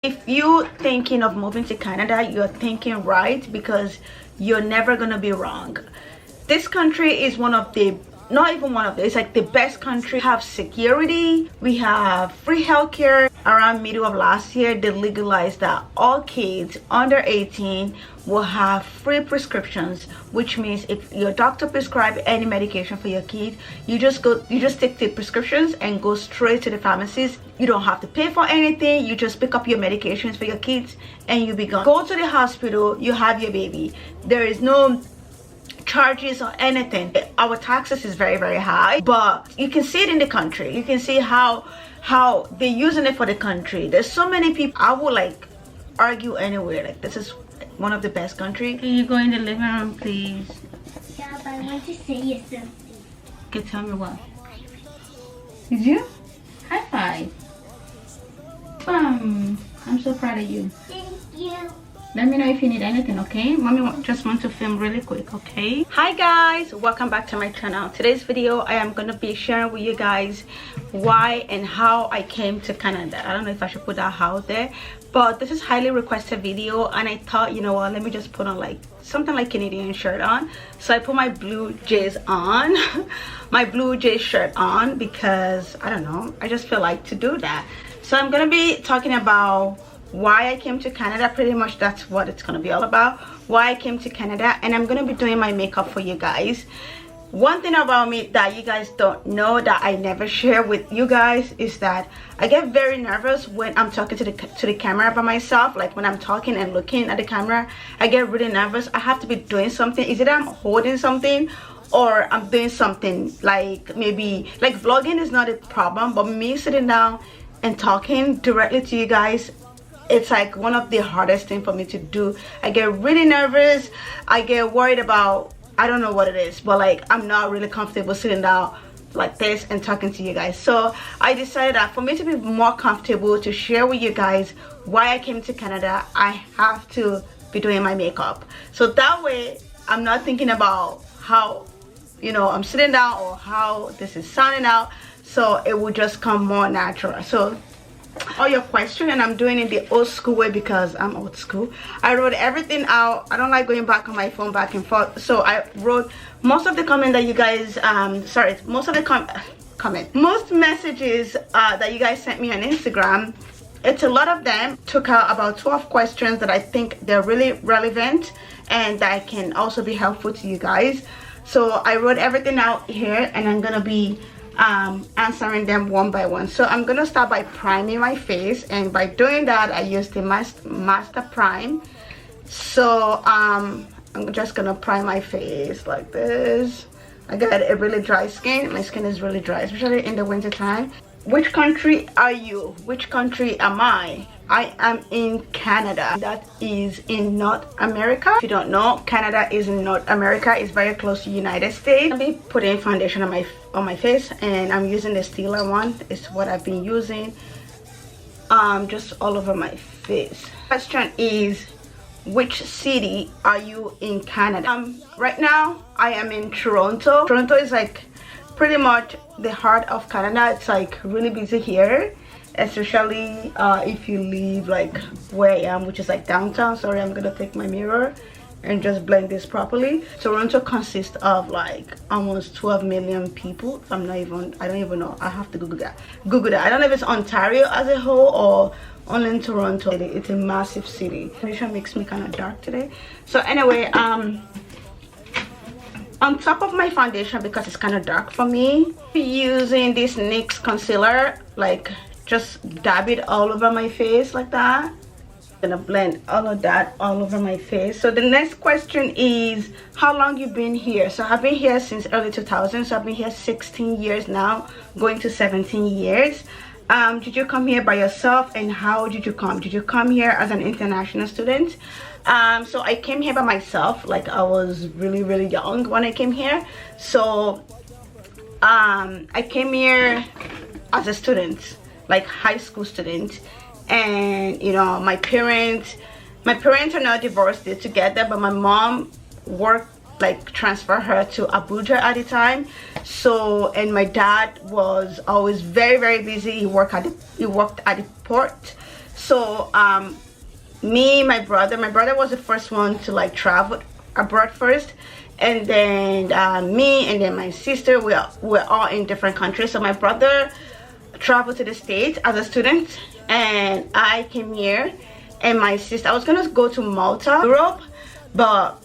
If you're thinking of moving to Canada, you're thinking right, because you're never gonna be wrong. This country is one of the, not even one of the, it's like the best country. We have security, we have free healthcare. Around middle of last year, they legalized that all kids under 18 will have free prescriptions, which means if your doctor prescribes any medication for your kid, you just take the prescriptions and go straight to the pharmacist. You don't have to pay for anything. You just pick up your medications for your kids and you be gone. Go to the hospital, you have your baby. There is no charges or anything. Our taxes is very, very high, but you can see it in the country. You can see how they're using it for the country. There's so many people. I would like argue anywhere, like this is one of the best country. Can you go in the living room, please? Yeah, but I want to say you something. Okay, tell me what. Did you? High five. I'm so proud of you. Thank you. Let me know if you need anything, okay? Mommy just want to film really quick, okay? Hi guys, welcome back to my channel. Today's video, I am gonna be sharing with you guys why and how I came to Canada. I don't know if I should put that out there, but this is highly requested video, and I thought, you know what, let me just put on like something like Canadian shirt on. So I put my Blue Jays on, my Blue Jays shirt on, because I don't know, I just feel like to do that. So I'm gonna be talking about why I came to Canada. Pretty much that's what it's gonna be all about, why I came to Canada, and I'm gonna be doing my makeup for you guys. One thing about me that you guys don't know, that I never share with you guys, is that I get very nervous when I'm talking to the camera by myself. Like when I'm talking and looking at the camera, I get really nervous. I have to be doing something. Is it I'm holding something or I'm doing something, like maybe like vlogging is not a problem, but me sitting down and talking directly to you guys, it's like one of the hardest thing for me to do. I get really nervous. I get worried about, I don't know what it is, but like I'm not really comfortable sitting down like this and talking to you guys. So I decided that for me to be more comfortable to share with you guys why I came to Canada, I have to be doing my makeup. So that way I'm not thinking about how, you know, I'm sitting down or how this is sounding out. So it will just come more natural. So all your question, and I'm doing it the old school way because I'm old school. I wrote everything out. I don't like going back on my phone back and forth. So I wrote most of the comment that you guys most messages that you guys sent me on Instagram. It's a lot of them. Took out about 12 questions that I think they're really relevant and that can also be helpful to you guys. So I wrote everything out here, and I'm gonna be answering them one by one. So I'm gonna start by priming my face, and by doing that I use the master prime. So I'm just gonna prime my face like this. I got a really dry skin. My skin is really dry, especially in the winter time. Which country are you? Which country am I? I am in Canada. That is in North America. If you don't know, Canada is in North America. It's very close to United States. I'll be putting foundation on my face, and I'm using the Stila one. It's what I've been using just all over my face. Question is, which city are you in Canada? Right now I am in Toronto. Toronto is like pretty much the heart of Canada. It's like really busy here, especially if you live like where I am, which is like downtown. Sorry, I'm gonna take my mirror and just blend this properly. Toronto consists of like almost 12 million people. I don't even know. I have to Google that. I don't know if it's Ontario as a whole or only in Toronto. It's a massive city. Foundation makes me kind of dark today. So anyway, on top of my foundation, because it's kind of dark for me, using this NYX concealer, like just dab it all over my face like that. I'm gonna blend all of that all over my face. So the next question is, how long you been here? So I've been here since early 2000s. So I've been here 16 years now, going to 17 years. Did you come here by yourself, and how did you come? Did you come here as an international student? So I came here by myself. Like I was really young when I came here. So I came here as a student, like high school student. And you know, my parents are not divorced, they're together, but my mom worked, like transfer her to Abuja at the time. So, and my dad was always very busy. He worked at the port. So my brother was the first one to like travel abroad first, and then me and then my sister, we're all in different countries. So my brother traveled to the States as a student, and I came here, and my sister, I was gonna go to Malta, Europe, but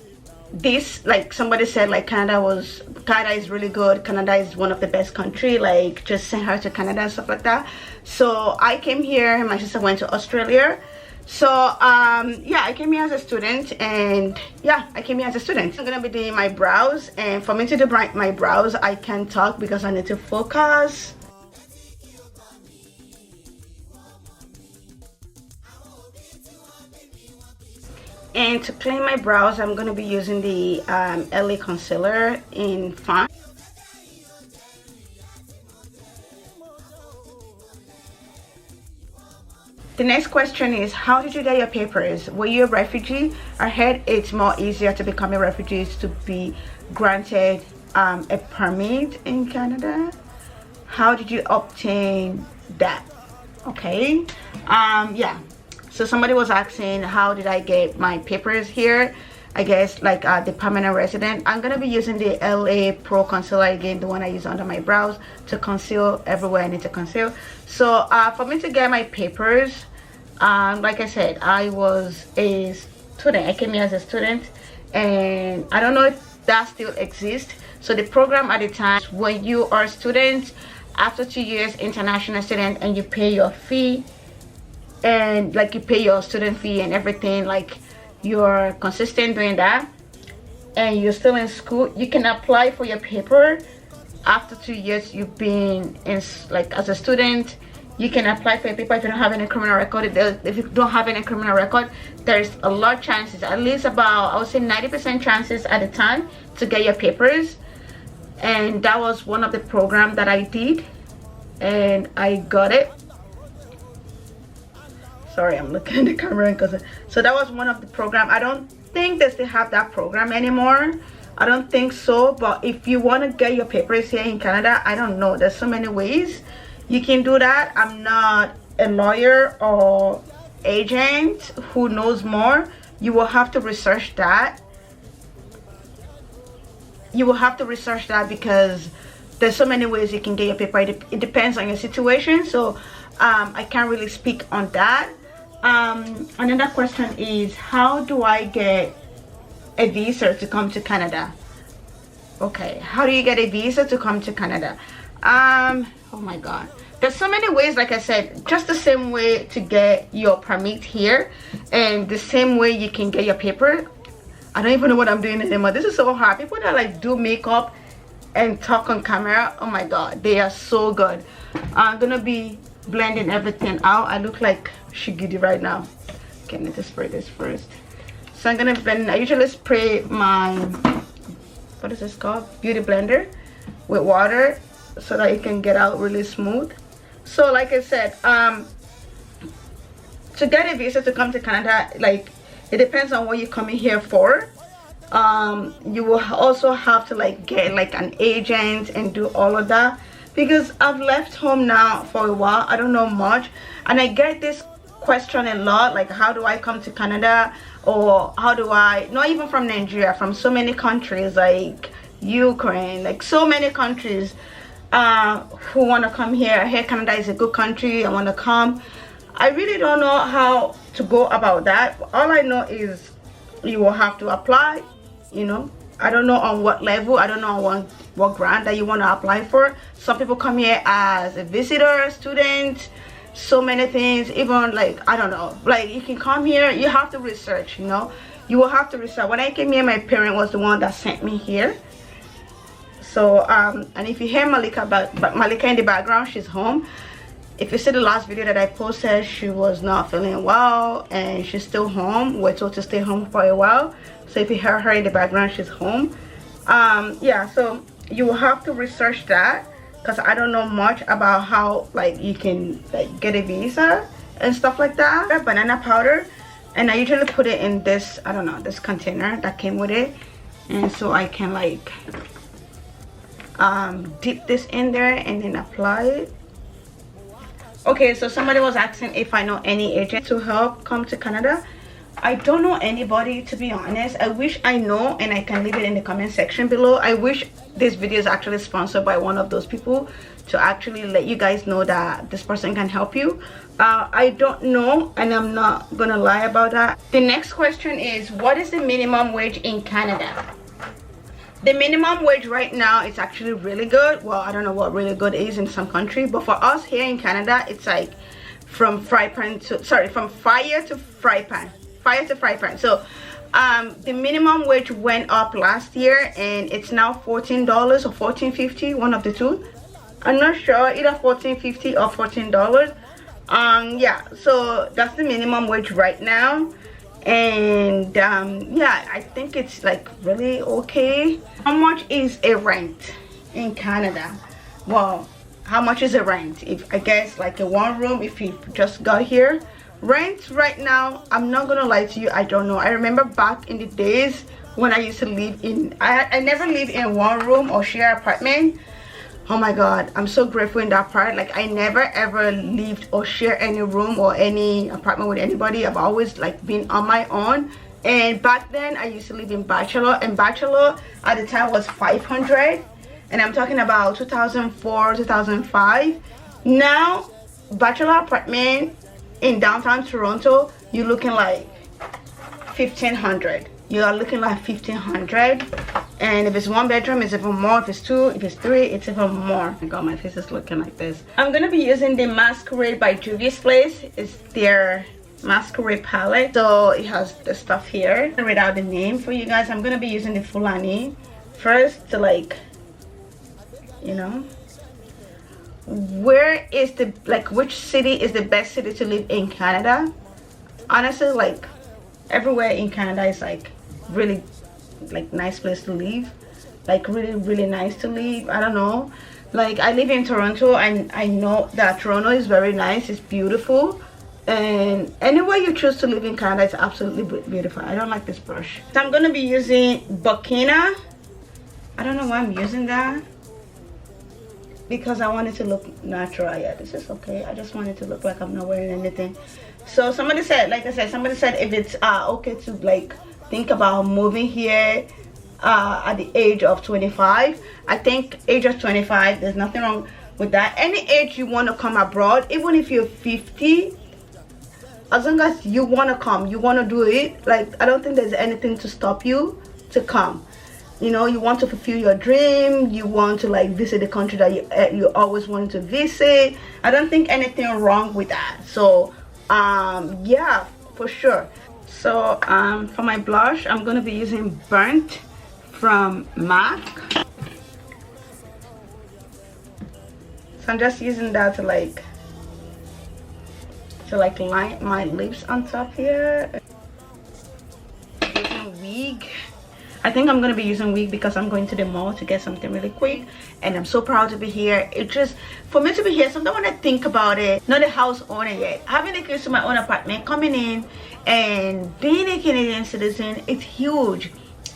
this, like, somebody said like Canada is really good, Canada is one of the best country, like just send her to Canada and stuff like that. So I came here, my sister went to Australia. So yeah, I came here as a student, and yeah, I came here as a student. I'm gonna be doing my brows, and for me to do my brows, I can't talk because I need to focus. And to clean my brows, I'm gonna be using the LA concealer in Font. The next question is, how did you get your papers? Were you a refugee? I heard it's more easier to become a refugee to be granted a permit in Canada. How did you obtain that? Okay, yeah. So somebody was asking, how did I get my papers here? I guess like the permanent resident. I'm gonna be using the LA Pro Concealer again, the one I use under my brows to conceal everywhere I need to conceal. So for me to get my papers, like I said, I was a student. I came here as a student, and I don't know if that still exists. So the program at the time, when you are a student, after 2 years international student, and you pay your fee, and like you pay your student fee and everything, like you're consistent doing that, and you're still in school, you can apply for your paper. After 2 years you've been in, like as a student, you can apply for your paper if you don't have any criminal record. If you don't have any criminal record, there's a lot of chances, at least about, I would say 90% chances at a time to get your papers. And that was one of the programs that I did, and I got it. Sorry, I'm looking at the camera because so that was one of the program. I don't think they still have that program anymore. I don't think so. But if you want to get your papers here in Canada, I don't know, there's so many ways you can do that. I'm not a lawyer or agent who knows more. You will have to research that. You will have to research that because there's so many ways you can get your paper. It depends on your situation, so I can't really speak on that. Another question is, how do I get a visa to come to Canada? Okay, how do you get a visa to come to Canada? Oh my god, there's so many ways. Like I said, just the same way to get your permit here, and the same way you can get your paper. I don't even know what I'm doing anymore. This is so hard. People that like do makeup and talk on camera, oh my god, they are so good. I'm gonna be blending everything out. I look like Shigidi right now. Okay, I need to spray this first. So I'm gonna blend. I usually spray my, what is this called, beauty blender with water so that it can get out really smooth. So like I said, to get a visa to come to Canada, like it depends on what you're coming here for. You will also have to like get like an agent and do all of that, because I've left home now for a while. I don't know much, and I get this question a lot, like how do I come to Canada, or how do I, not even from Nigeria, from so many countries like Ukraine, like so many countries who want to come here. I hear Canada is a good country, I want to come. I really don't know how to go about that. All I know is you will have to apply, you know. I don't know on what level, I don't know on what grant that you want to apply for. Some people come here as a visitor, student, so many things, even like, I don't know, like you can come here, you have to research, you know. You will have to research. When I came here, my parent was the one that sent me here. So and if you hear Malika in the background, she's home. If you see the last video that I posted, she was not feeling well and she's still home. We're told to stay home for a while. So if you hear her in the background, she's home. Yeah, so you will have to research that, because I don't know much about how like you can like get a visa and stuff like that. Banana powder, and I usually put it in this, I don't know, this container that came with it, and so I can like dip this in there and then apply it. Okay, so somebody was asking if I know any agent to help come to Canada. I don't know anybody, to be honest. I wish I know, and I can leave it in the comment section below. I wish this video is actually sponsored by one of those people to actually let you guys know that this person can help you. I don't know, and I'm not gonna lie about that. The next question is, what is the minimum wage in Canada? The minimum wage right now is actually really good. Well, I don't know what really good is in some country, but for us here in Canada, it's like from fire to fry pan. So the minimum wage went up last year, and it's now $14 or $14.50, one of the two. I'm not sure, either $14.50 or $14. Yeah, so that's the minimum wage right now. And yeah, I think it's like really okay. How much is a rent in Canada? Well, how much is a rent? If I guess like a one room, if you just got here, rent right now, I'm not gonna lie to you, I don't know. I remember back in the days when I used to live in, I never lived in one room or share apartment. Oh my god, I'm so grateful in that part. Like, I never ever lived or share any room or any apartment with anybody. I've always like been on my own. And back then I used to live in bachelor, and bachelor at the time was $500, and I'm talking about 2004 2005. Now bachelor apartment in downtown Toronto, you're looking like $1,500. You are looking like $1,500. And if it's one bedroom, it's even more. If it's two, if it's three, it's even more. Oh my god, my face is looking like this. I'm gonna be using the Masquerade by YUSRA'S. It's their Masquerade palette, so it has the stuff here. I'll read out the name for you guys. I'm gonna be using the Fulani first to, like, you know, where is the, like, which city is the best city to live in Canada? Honestly, like, everywhere in Canada is like really like nice place to live, like really nice to live. I don't know, like I live in Toronto, and I know that Toronto is very nice, it's beautiful, and anywhere you choose to live in Canada is absolutely beautiful. I don't like this brush, so I'm gonna be using Burkina. I don't know why I'm using that, because I want it to look natural. Yeah, this is okay. I just want it to look like I'm not wearing anything. So somebody said, like I said, somebody said if it's okay to like think about moving here at the age of 25. I think age of 25, there's nothing wrong with that. Any age you want to come abroad, even if you're 50, as long as you want to come, you want to do it, like I don't think there's anything to stop you to come. You know, you want to fulfill your dream, you want to like visit the country that you always wanted to visit. I don't think anything wrong with that. So yeah, for sure. So for my blush, I'm gonna be using Burnt from MAC. So I'm just using that to like line my lips on top here. Using wig. I think I'm gonna be using wig because I'm going to the mall to get something really quick, and I'm so proud to be here. It just, for me to be here, sometimes when I think about it, not a house owner yet, having the keys to my own apartment, coming in and being a Canadian citizen, it's huge.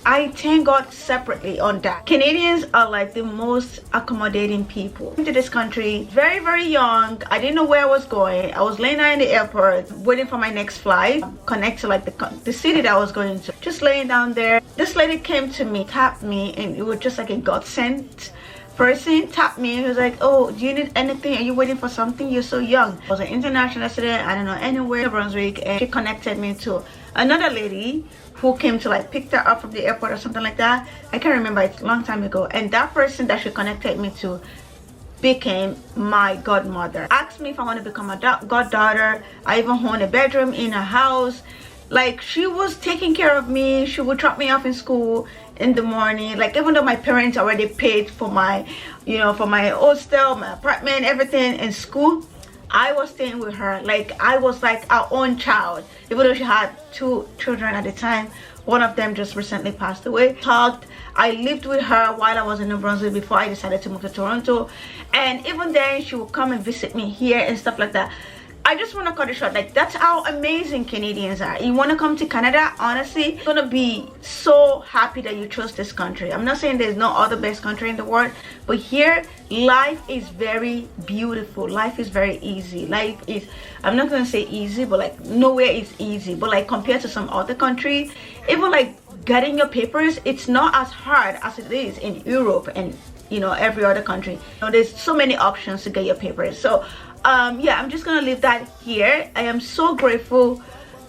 I thank God separately on that. Canadians are like the most accommodating people. Into this country very young. I didn't know where I was going. I was laying down in the airport waiting for my next flight, connect to like the city that I was going to. Just laying down there, this lady came to me, tapped me, and it was just like a godsend person. Tapped me and was like, oh, do you need anything? Are you waiting for something? You're so young. I was an international student, I don't know, anywhere in Brunswick, and she connected me to another lady who came to like pick her up from the airport or something like that. I can't remember, it's a long time ago. And that person that she connected me to became my godmother. Asked me if I want to become a goddaughter. I even own a bedroom in her house. Like, she was taking care of me. She would drop me off in school in the morning. Like, even though my parents already paid for my, you know, for my hostel, my apartment, everything in school, I was staying with her. Like, I was like our own child, even though she had 2 children at the time. One of them just recently passed away. Talked, I lived with her while I was in New Brunswick before I decided to move to Toronto, and even then she would come and visit me here and stuff like that. I just want to cut it short. Like, that's how amazing Canadians are. You want to come to Canada, honestly, you're gonna be so happy that you chose this country. I'm not saying there's no other best country in the world, but here life is very beautiful. Life is very easy. Life is, I'm not gonna say easy, but like nowhere is easy. But like compared to some other countries, even like getting your papers, it's not as hard as it is in Europe and, you know, every other country. You know, there's so many options to get your papers. So yeah, I'm just gonna leave that here. I am so grateful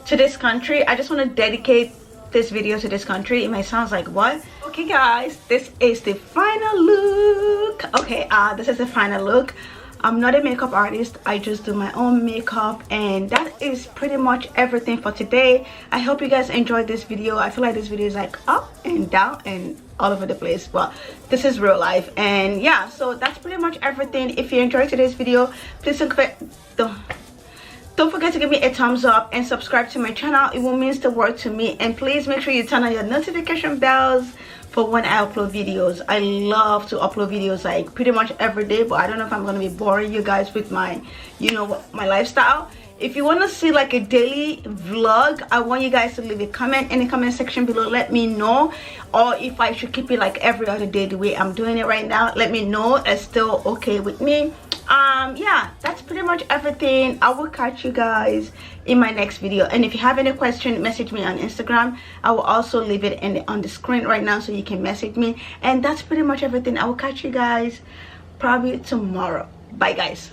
to this country. I just want to dedicate this video to this country. It might sound like what? Okay guys, this is the final look. Okay, this is the final look. I'm not a makeup artist, I just do my own makeup, and that is pretty much everything for today. I hope you guys enjoyed this video. I feel like this video is like up and down and all over the place, but this is real life. And yeah, so that's pretty much everything. If you enjoyed today's video, please don't forget to give me a thumbs up and subscribe to my channel. It will mean the world to me. And please make sure you turn on your notification bells for when I upload videos. I love to upload videos like pretty much every day, but I don't know if I'm gonna be boring you guys with my, you know, my lifestyle. If you want to see like a daily vlog, I want you guys to leave a comment in the comment section below. Let me know, or if I should keep it like every other day the way I'm doing it right now, let me know. It's still okay with me. Yeah, that's pretty much everything. I will catch you guys in my next video, and if you have any question, message me on Instagram. I will also leave it on the screen right now so you can message me. And that's pretty much everything. I will catch you guys probably tomorrow. Bye guys.